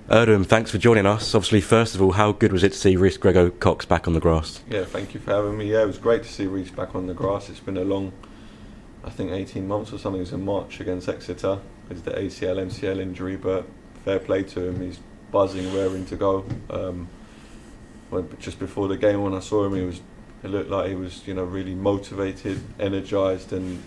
Erdem, thanks for joining us. Obviously, first of all, how good was it to see Rhys Grego-Cox back on the grass? Yeah, thank you for having me. Yeah, it was great to see Rhys back on the grass. It's been a long, I think 18 months or something. It was in March against Exeter. It's the ACL, MCL injury, but fair play to him. He's buzzing, raring to go. Just before the game, when I saw him, it looked like he was, really motivated, energised, and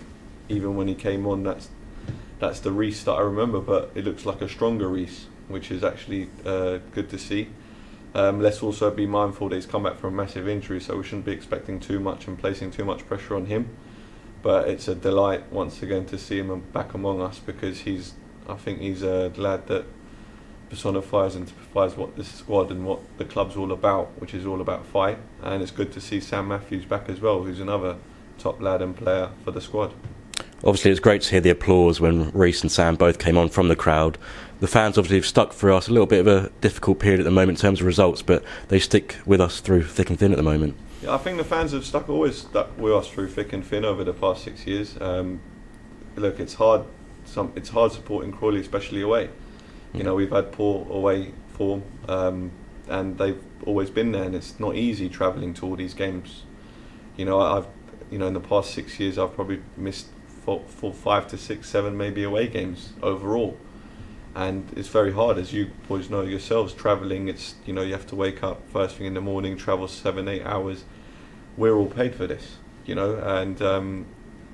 even when he came on, that's the Rhys that I remember. But it looks like a stronger Rhys, which is actually good to see. Let's also be mindful that he's come back from a massive injury, so we shouldn't be expecting too much and placing too much pressure on him. But it's a delight once again to see him back among us, because I think he's a lad that personifies and typifies what this squad and what the club's all about, which is all about fight. And it's good to see Sam Matthews back as well, who's another top lad and player for the squad. Obviously, it's great to hear the applause when Rhys and Sam both came on from the crowd. The fans obviously have stuck through us. A little bit of a difficult period at the moment in terms of results, but they stick with us through thick and thin at the moment. Yeah, I think the fans have always stuck with us through thick and thin over the past 6 years. Look, it's hard supporting Crawley, especially away. We've had poor away form, and they've always been there, and it's not easy travelling to all these games. I've in the past 6 years, I've probably missed 5 to 6, 7 maybe away games overall, and it's very hard, as you boys know yourselves. Travelling, it's you have to wake up first thing in the morning, travel 7-8 hours. We're all paid for this, and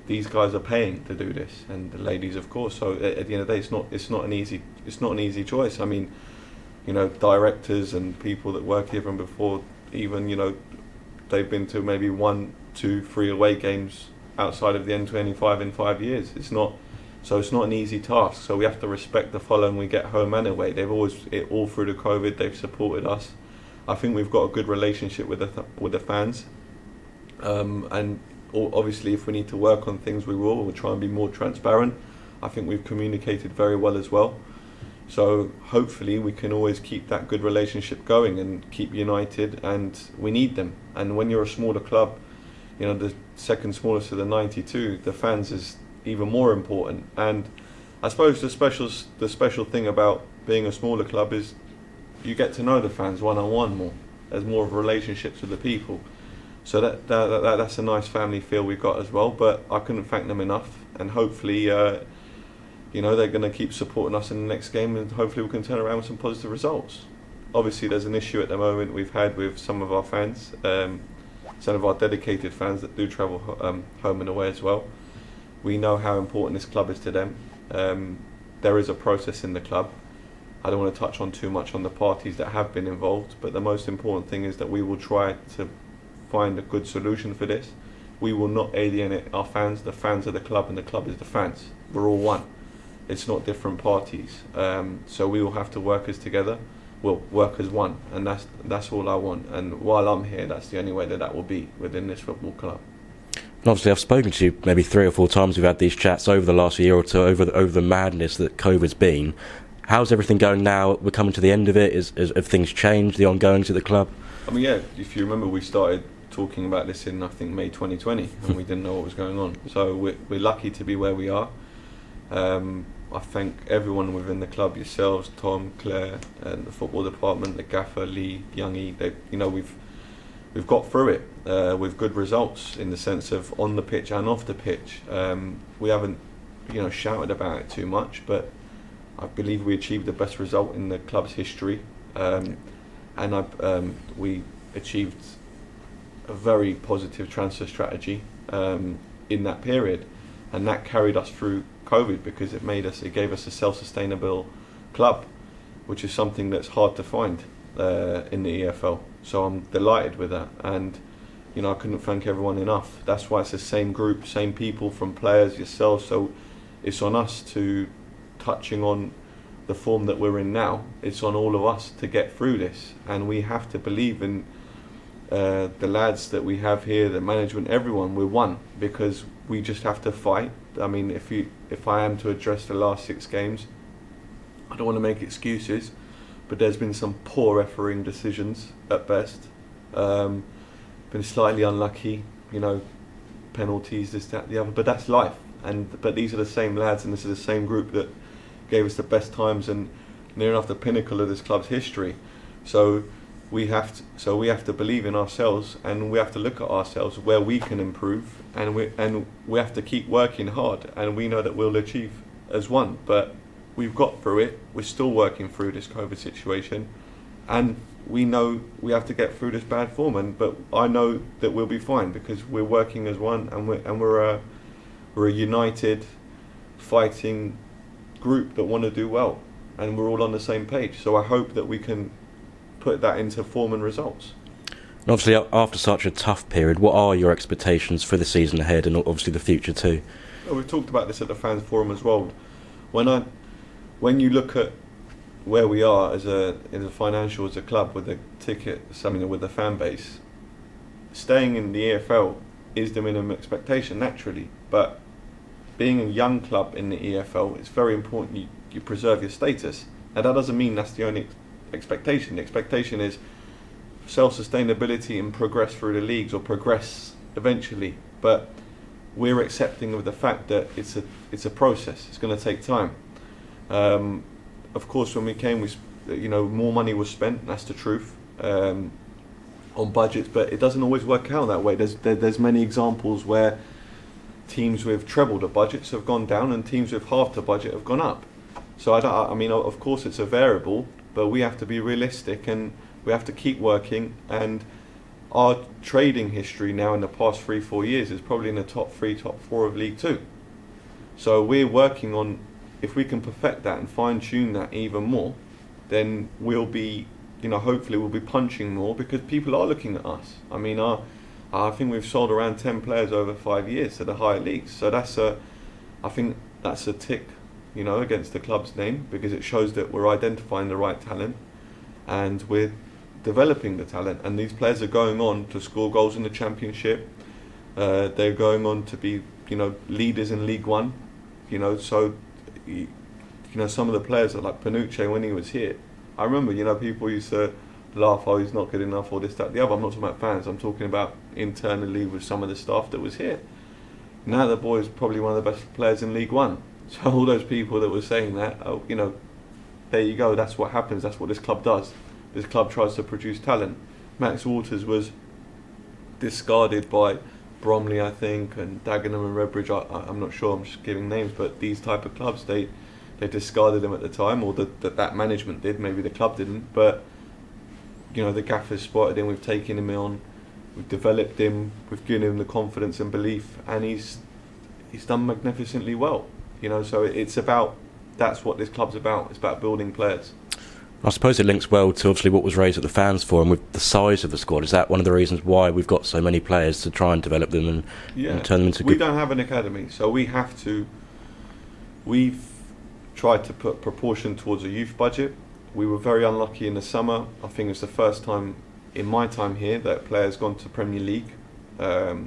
these guys are paying to do this, and the ladies, of course. So at the end of the day, it's not an easy choice. I mean, directors and people that work here from before, even they've been to maybe 1, 2, 3 away games outside of the N25 in 5 years. It's not an easy task. So we have to respect the following we get home and away. They've always, all through the COVID, they've supported us. I think we've got a good relationship with the fans, and obviously, if we need to work on things, we will. We'll try and be more transparent. I think we've communicated very well as well. So hopefully we can always keep that good relationship going and keep united, and we need them. And when you're a smaller club, the second smallest of the 92, the fans is even more important. And I suppose the special thing about being a smaller club is you get to know the fans one-on-one more. There's more of relationships with the people. So that's a nice family feel we've got as well. But I couldn't thank them enough, and hopefully, they're going to keep supporting us in the next game, and hopefully we can turn around with some positive results. Obviously, there's an issue at the moment we've had with some of our fans, some of our dedicated fans that do travel home and away as well. We know how important this club is to them. There is a process in the club. I don't want to touch on too much on the parties that have been involved, but the most important thing is that we will try to find a good solution for this. We will not alienate our fans. The fans are the club, and the club is the fans. We're all one. It's not different parties. So we will have to work as together. We'll work as one, and that's all I want. And while I'm here, that's the only way that will be within this football club. And obviously, I've spoken to you maybe 3 or 4 times. We've had these chats over the last year or two over the madness that COVID's been. How's everything going now? We're coming to the end of it. Have things changed, the ongoings at the club? I mean, yeah, if you remember, we started talking about this in, I think, May 2020, and we didn't know what was going on. So we're lucky to be where we are. I thank everyone within the club, yourselves, Tom, Claire, and the football department, the gaffer, Lee, Youngie. We've got through it with good results in the sense of on the pitch and off the pitch. We haven't, shouted about it too much, but I believe we achieved the best result in the club's history, and we achieved a very positive transfer strategy in that period, and that carried us through COVID because it gave us a self-sustainable club, which is something that's hard to find in the EFL. So I'm delighted with that, and I couldn't thank everyone enough. That's why it's the same group, same people, from players, yourselves. So it's on us to, touching on the form that we're in now, it's on all of us to get through this, and we have to believe in the lads that we have here, the management, everyone. We're one, because we just have to fight. I mean, if I am to address the last 6 games, I don't want to make excuses, but there's been some poor refereeing decisions at best. Been slightly unlucky, penalties, this, that, the other, but that's life. But these are the same lads, and this is the same group that gave us the best times, and near enough the pinnacle of this club's history. So we have to believe in ourselves, and we have to look at ourselves where we can improve, and we have to keep working hard, and we know that we'll achieve as one. But we've got through it. We're still working through this COVID situation, and we know we have to get through this bad form. But I know that we'll be fine because we're working as one, and we're a united, fighting group that want to do well, and we're all on the same page. So I hope that we can put that into form and results. And obviously, after such a tough period, what are your expectations for the season ahead, and obviously the future too? Well, we've talked about this at the fans forum as well. When you look at where we are as a club with the tickets, with the fan base, staying in the EFL is the minimum expectation naturally. But being a young club in the EFL, it's very important you preserve your status. Now that doesn't mean that's the only expectation. The expectation is self-sustainability and progress through the leagues, or progress eventually. But we're accepting of the fact that it's a process. It's going to take time. Of course, when we came, more money was spent. That's the truth, on budgets. But it doesn't always work out that way. There's many examples where teams with treble the budgets have gone down, and teams with half the budget have gone up. So of course, it's a variable, but we have to be realistic, and we have to keep working. And our trading history now in the past 3-4 years is probably in the top 3, top 4 of League 2. So we're working on, if we can perfect that and fine tune that even more, then we'll be, hopefully we'll be punching more, because people are looking at us. I think we've sold around 10 players over 5 years to the higher leagues. So I think that's a tick, against the club's name, because it shows that we're identifying the right talent and we're developing the talent. And these players are going on to score goals in the Championship. They're going on to be, leaders in League One. So some of the players like Panucci, when he was here, I remember, people used to laugh, oh, he's not good enough, or this, that, the other. I'm not talking about fans, I'm talking about internally with some of the staff that was here. Now the boy is probably one of the best players in League One. So all those people that were saying that, there you go, that's what happens, that's what this club does. This club tries to produce talent. Max Waters was discarded by Bromley, I think, and Dagenham and Redbridge. I'm not sure, I'm just giving names, but these type of clubs, they discarded him at the time, or that management did, maybe the club didn't, but the gaffers spotted him, we've taken him on, we've developed him, we've given him the confidence and belief, and he's done magnificently well. So that's what this club's about. It's about building players. I suppose it links well to obviously what was raised at the fans forum with the size of the squad. Is that one of the reasons why we've got so many players, to try and develop them and turn them into good? We don't have an academy, so we've tried to put proportion towards a youth budget. We were very unlucky in the summer. I think it's the first time in my time here that a player's gone to Premier League, a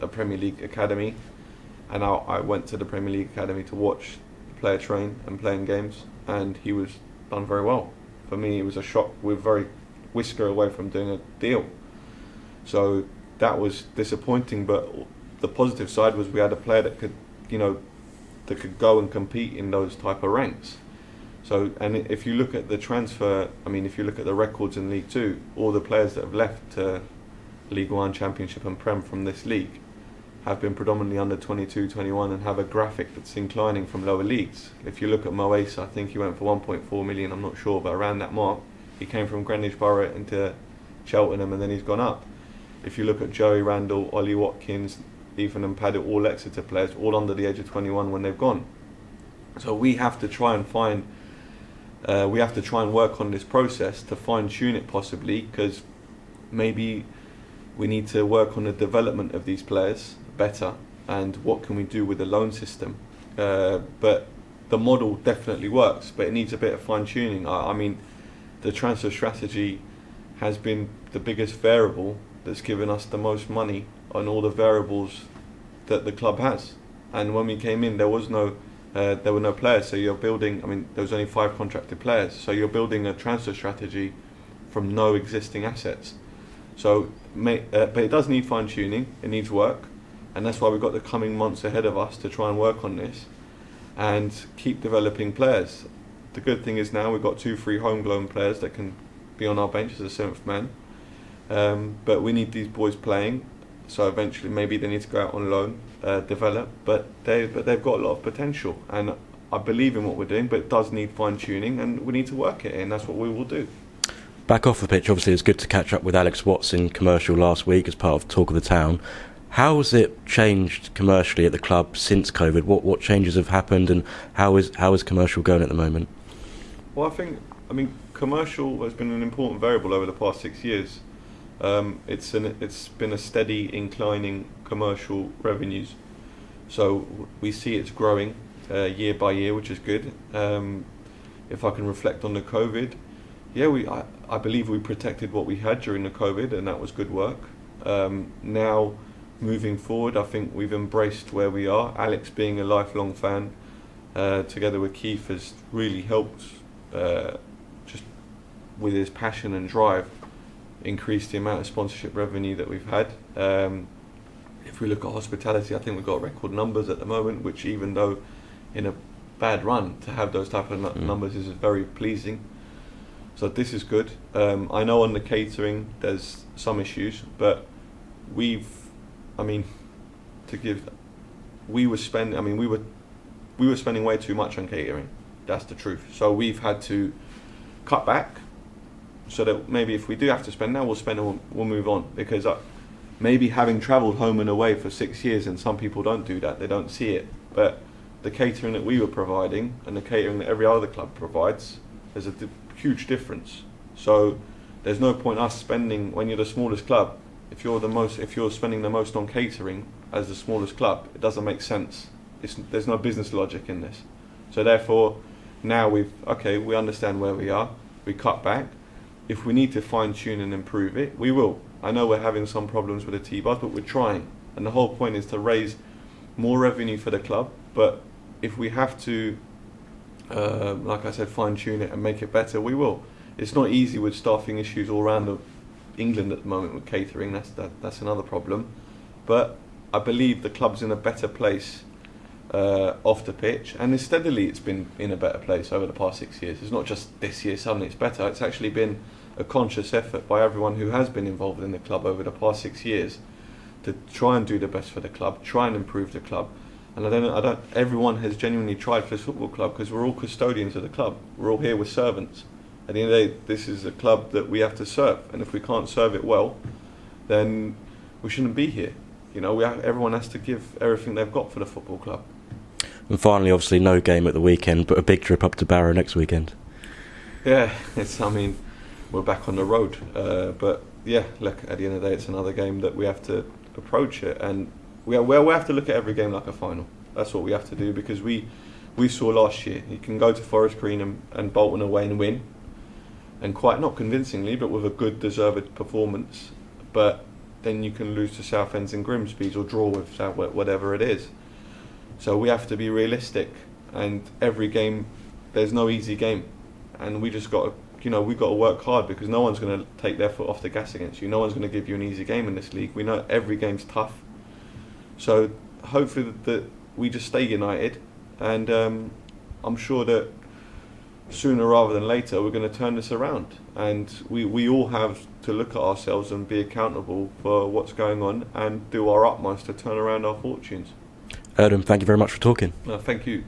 Premier League academy. And I went to the Premier League academy to watch the player train and playing games, and he was done very well. For me, it was a shock. We're very whisker away from doing a deal. So that was disappointing, but the positive side was we had a player that could, that could go and compete in those type of ranks. So, and if you look at the transfer, if you look at the records in League 2, all the players that have left League 1, Championship and Prem from this league have been predominantly under 22, 21, and have a graphic that's inclining from lower leagues. If you look at Moesa, I think he went for 1.4 million, I'm not sure, but around that mark. He came from Greenwich Borough into Cheltenham, and then he's gone up. If you look at Joey Randall, Ollie Watkins, Ethan and Paddy, all Exeter players, all under the age of 21 when they've gone. So we have to try and work on this process to fine tune it possibly, because maybe we need to work on the development of these players better, and what can we do with the loan system. But the model definitely works, but it needs a bit of fine tuning. The transfer strategy has been the biggest variable that's given us the most money on all the variables that the club has. And when we came in, there were no players, so you're building, there was only 5 contracted players, so you're building a transfer strategy from no existing assets. So, but it does need fine tuning, it needs work, and that's why we've got the coming months ahead of us to try and work on this and keep developing players. the good thing is now we've got 2-3 homegrown players that can be on our bench as a 7th man. But we need these boys playing, so eventually maybe they need to go out on loan, develop. But they've got a lot of potential, and I believe in what we're doing. But it does need fine tuning, and we need to work it in. That's what we will do. Back off the pitch, obviously, it's good to catch up with Alex Watts in commercial last week as part of Talk of the Town. How has it changed commercially at the club since COVID? What changes have happened, and how is commercial going at the moment? Well, I mean, commercial has been an important variable over the past 6 years. It's been a steady inclining commercial revenues, so we see it's growing year by year, which is good. If I can reflect on the COVID, yeah, I believe we protected what we had during the COVID, and that was good work. Now, moving forward, I think we've embraced where we are. Alex, being a lifelong fan, together with Keith, has really helped, just with his passion and drive, increase the amount of sponsorship revenue that we've had. If we look at hospitality, I think we've got record numbers at the moment, which, even though in a bad run, to have those type of numbers is very pleasing. So this is good. I know on the catering there's some issues, but we were spending way too much on catering. That's the truth. So we've had to cut back, so that maybe if we do have to spend now, we'll spend and we'll move on. Because maybe having travelled home and away for 6 years, and some people don't do that, they don't see it. But the catering that we were providing and the catering that every other club provides, there's a huge difference. So there's no point us spending, when you're the smallest club, if you're spending the most on catering as the smallest club, it doesn't make sense. There's no business logic in this. So therefore, now we understand where we are. We cut back. If we need to fine tune and improve it, we will. I know we're having some problems with the T-bars, but we're trying. And the whole point is to raise more revenue for the club. But if we have to, like I said, fine tune it and make it better, we will. It's not easy with staffing issues all around England at the moment with catering. That's another problem. But I believe the club's in a better place off the pitch, and steadily it's been in a better place over the past 6 years. It's not just this year suddenly it's better. It's actually been a conscious effort by everyone who has been involved in the club over the past 6 years to try and do the best for the club, try and improve the club. And everyone has genuinely tried for this football club, because we're all custodians of the club. We're all here with servants. At the end of the day, this is a club that we have to serve, and if we can't serve it well, then we shouldn't be here. Everyone has to give everything they've got for the football club. And finally, obviously, no game at the weekend, but a big trip up to Barrow next weekend. Yeah, we're back on the road. But yeah, look, at the end of the day, it's another game that we have to approach it, and we have to look at every game like a final. That's what we have to do, because we saw last year, you can go to Forest Green and Bolton away and win, and quite not convincingly, but with a good deserved performance. But then you can lose to Southend's and Grimsby's, or draw with whatever it is. So we have to be realistic, and every game, there's no easy game, and we just got to, we've got to work hard, because no one's going to take their foot off the gas against you. No one's going to give you an easy game in this league. We know every game's tough. So hopefully that we just stay united, and I'm sure that sooner rather than later we're going to turn this around, and we all have to look at ourselves and be accountable for what's going on and do our utmost to turn around our fortunes. Erdem, thank you very much for talking. Thank you.